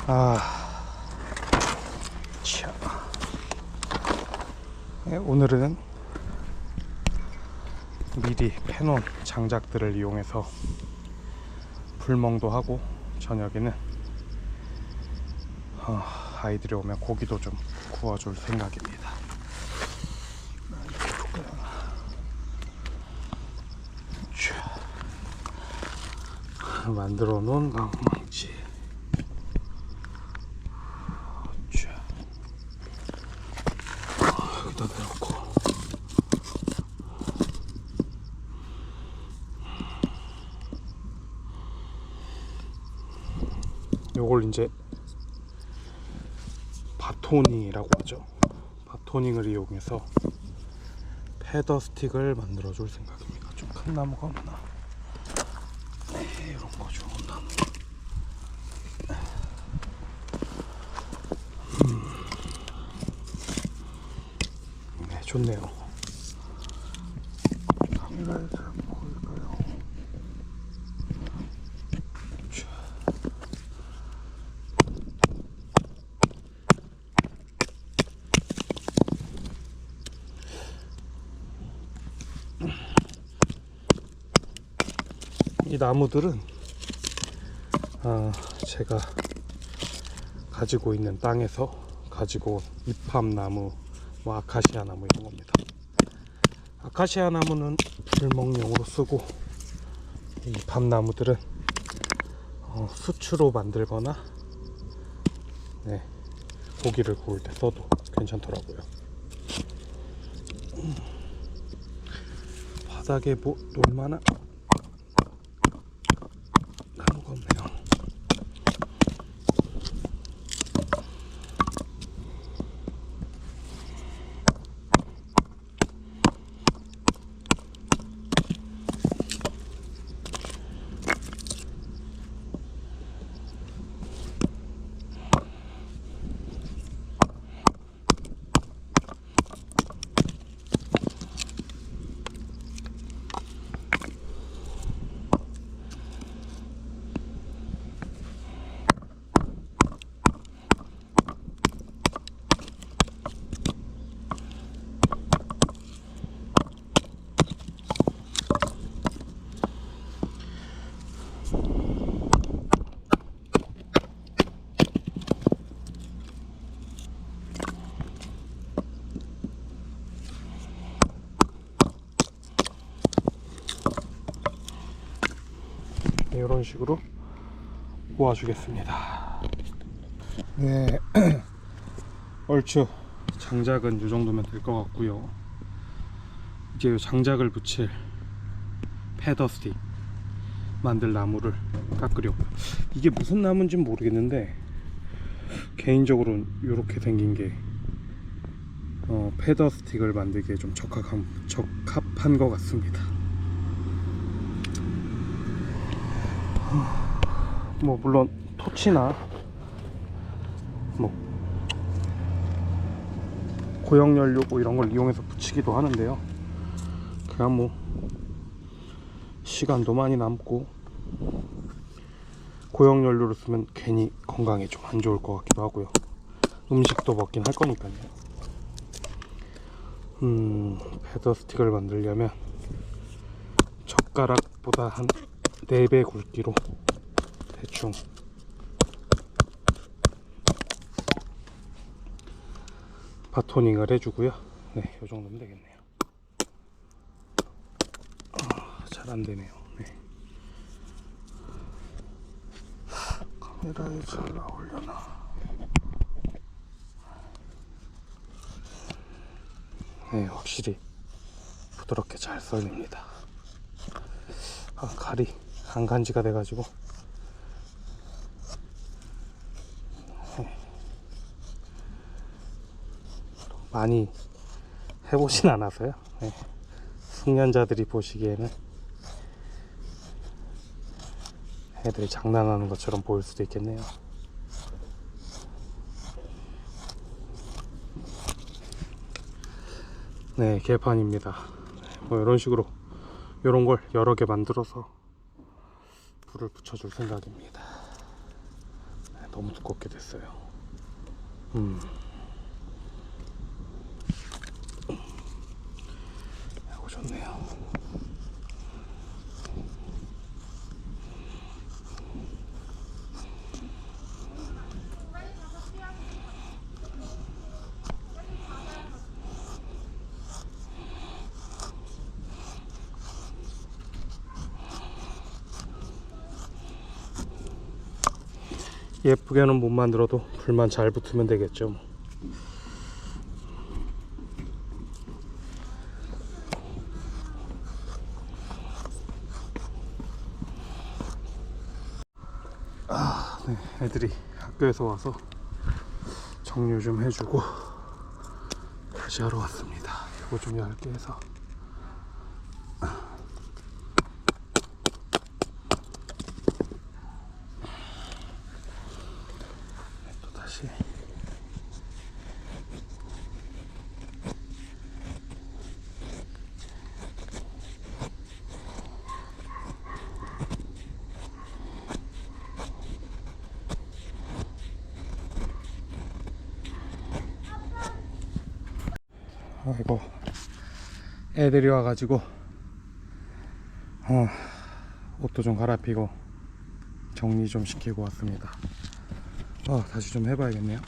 자. 네, 오늘은 미리 패놓은 장작들을 이용해서 불멍도 하고, 저녁에는 아이들이 오면 고기도 좀 구워줄 생각입니다. 만들어 놓은 망망지. 여기다 내놓고, 요걸 이제 바토닝이라고 하죠. 바토닝을 이용해서 패더 스틱을 만들어 줄 생각입니다. 좀 큰 나무가 없나? 네, 이런 거 좋은 나무. 네, 좋네요. 카메라에 잘 보일까요? 이 나무들은 제가 가지고 있는 땅에서 가지고 온 이팝나무, 아카시아 나무 이런 겁니다. 아카시아 나무는 불멍용으로 쓰고, 이 이팝나무들은 수추로 만들거나 고기를 구울 때 써도 괜찮더라고요. 바닥에 뭐 놀만한 나무가 없네요. 이런 식으로 모아주겠습니다. 네, 얼추 장작은 이 정도면 될 것 같고요. 이제 장작을 붙일 패더 스틱 만들 나무를 깎으려고요. 이게 무슨 나무인지 모르겠는데, 개인적으로는 이렇게 생긴 게 패더 스틱을 만들기에 좀 적합한 것 같습니다. 뭐 물론 토치나 뭐 고형연료 뭐 이런 걸 이용해서 붙이기도 하는데요. 그냥 뭐 시간도 많이 남고, 고형연료를 쓰면 괜히 건강에 좀 안 좋을 것 같기도 하고요. 음식도 먹긴 할 거니까요. 패더 스틱을 만들려면 젓가락보다 한 4배 굵기로 대충 바토닝을 해주고요. 네, 이 정도면 되겠네요. 잘 안되네요. 네. 카메라에 잘 나오려나? 네, 확실히 부드럽게 잘 썰립니다. 칼이 안 간지가 돼가지고 많이 해보진 않아서요. 숙련자들이 보시기에는 애들이 장난하는 것처럼 보일 수도 있겠네요. 네, 개판입니다. 뭐 이런 식으로 이런 걸 여러 개 만들어서 불을 붙여줄 생각입니다. 너무 두껍게 됐어요. 이거 좋네요. 예쁘게는 못 만들어도 불만 잘 붙으면 되겠죠. 네, 애들이 학교에서 와서 정리 좀 해주고 다시 하러 왔습니다. 이거 좀 얇게 해서. 또 다시. 아이고, 애들이 와가지고 옷도 좀 갈아입히고 정리 좀 시키고 왔습니다. 다시 좀 해봐야겠네요.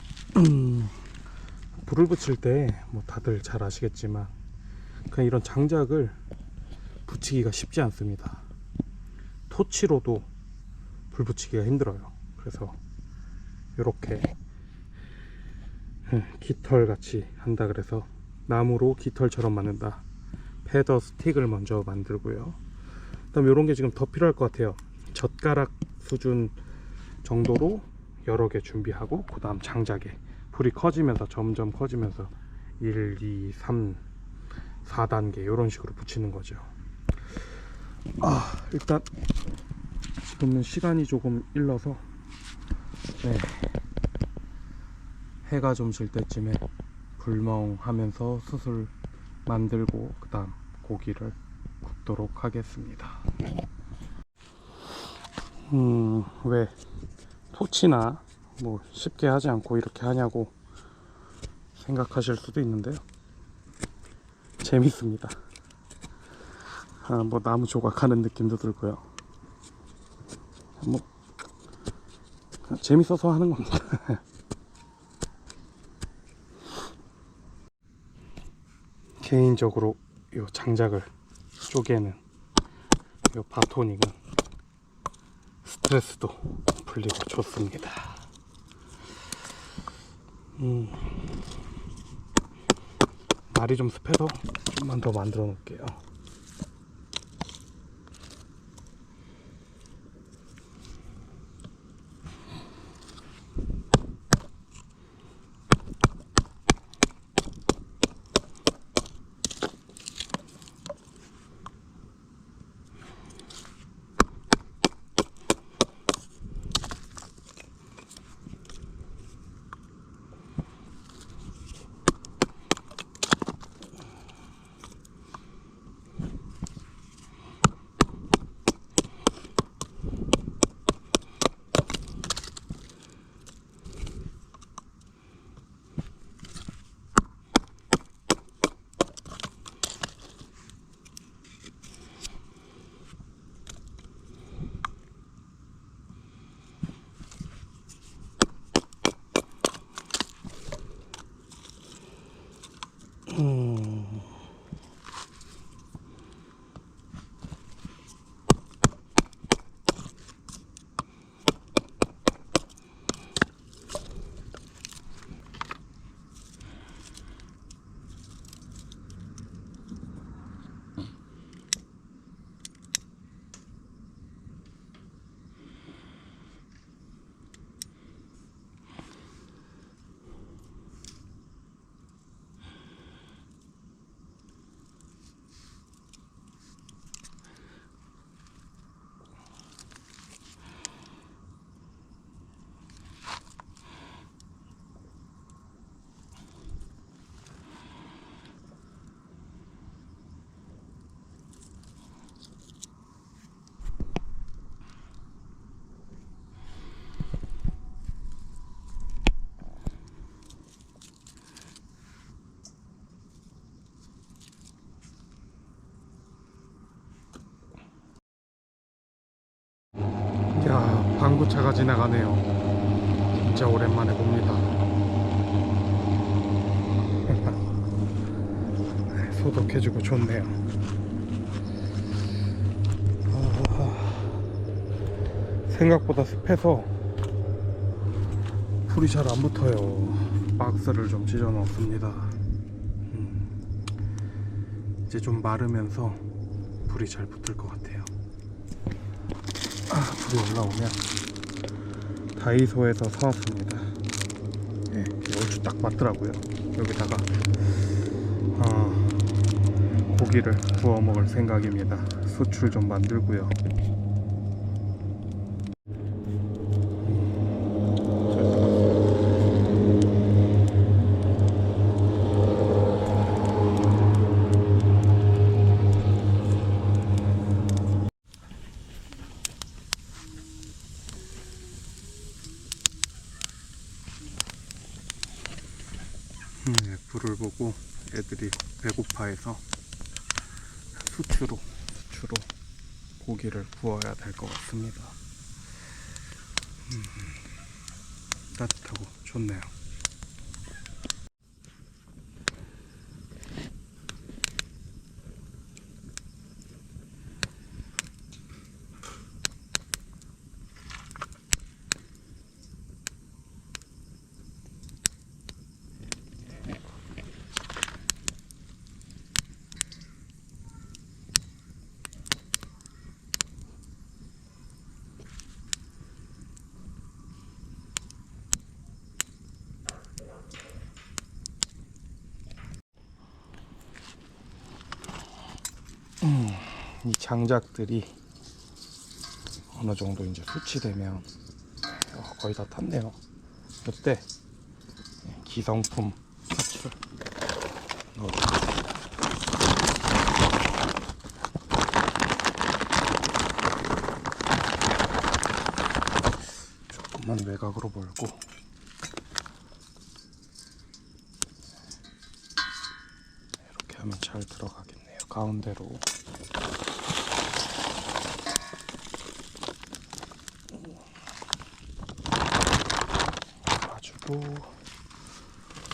불을 붙일 때 뭐 다들 잘 아시겠지만 그냥 이런 장작을 붙이기가 쉽지 않습니다. 토치로도 불 붙이기가 힘들어요. 그래서 이렇게 깃털 같이 한다 그래서 나무로 깃털처럼 만든다. 패더 스틱을 먼저 만들고요. 그다음 이런 게 지금 더 필요할 것 같아요. 젓가락 수준 정도로 여러 개 준비하고 그 다음 장작에 불이 커지면서 점점 커지면서 1, 2, 3, 4단계 이런 식으로 붙이는 거죠. 일단 지금은 시간이 조금 일러서 해가 좀 질 때쯤에 불멍하면서 수술 만들고 그 다음 고기를 굽도록 하겠습니다. 왜 토치나 뭐 쉽게 하지 않고 이렇게 하냐고 생각하실 수도 있는데요, 재밌습니다. 뭐 나무 조각하는 느낌도 들고요. 뭐 재밌어서 하는 겁니다. 개인적으로 이 장작을 쪼개는 이 바토닉은 스트레스도 풀리고 좋습니다. 날이 좀 습해서 좀만 더 만들어 놓을게요. 야, 방구차가 지나가네요. 진짜 오랜만에 봅니다. 소독해주고 좋네요. 생각보다 습해서 불이 잘 안 붙어요. 박스를 좀 찢어 넣었습니다. 이제 좀 마르면서 불이 잘 붙을 것 같아요. 불이 올라오면 다이소에서 사왔습니다. 예, 얼추 딱 맞더라고요. 여기다가 고기를 구워 먹을 생각입니다. 수출 좀 만들고요. 불을 보고 애들이 배고파해서 수추로 고기를 구워야 될 것 같습니다. 따뜻하고 좋네요. 이 장작들이 어느 정도 이제 수치되면 거의 다 탔네요. 이때 기성품 사치를 넣어줍니다. 조금만 외곽으로 몰고 이렇게 하면 잘 들어가겠네요. 가운데로. 가지고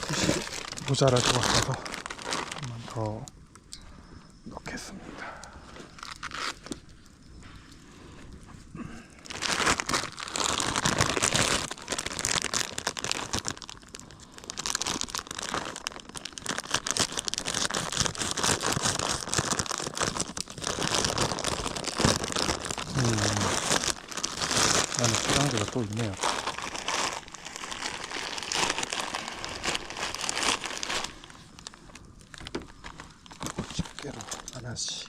붓이 모자랄 것 같아서 한 번 더 넣겠습니다. 안에 포장지가 또 있네요. 집게로 하나씩.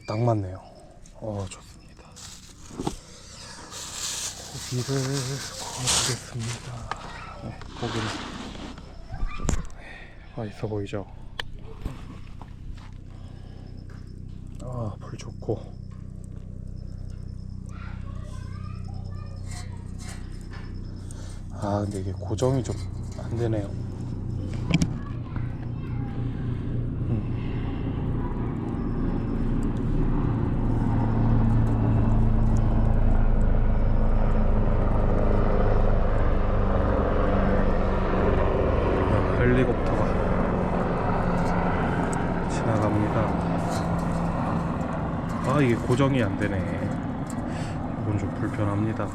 딱 맞네요. 좋습니다. 고기를 구워보겠습니다. 네, 고기는 맛있어 보이죠? 불 좋고. 근데 이게 고정이 좀 안 되네요. 헬리콥터가 지나갑니다. 이게 고정이 안 되네. 이건 좀 불편합니다.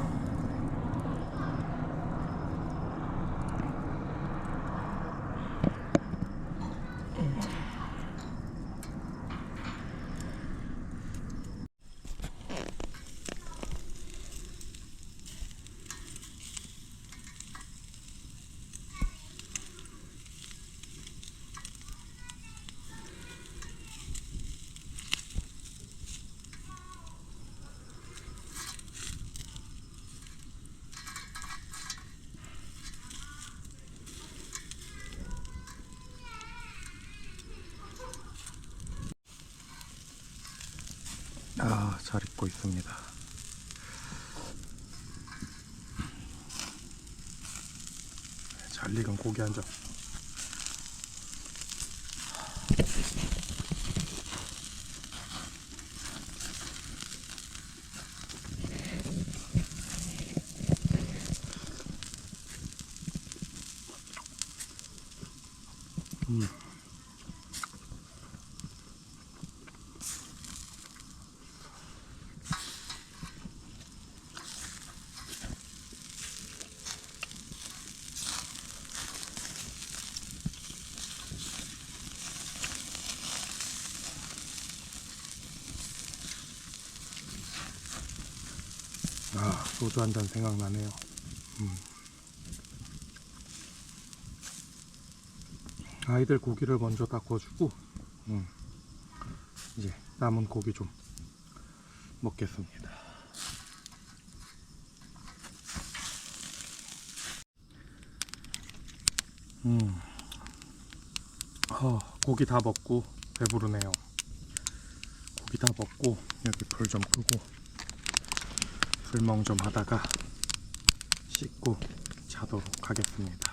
잘 익고 있습니다. 잘 익은 고기 한 점. 아, 소주 한 잔 생각나네요. 아이들 고기를 먼저 다 구워주고 이제 남은 고기 좀 먹겠습니다. 고기 다 먹고 배부르네요. 고기 다 먹고 여기 불 좀 끄고 술멍 좀 하다가 씻고 자도록 하겠습니다.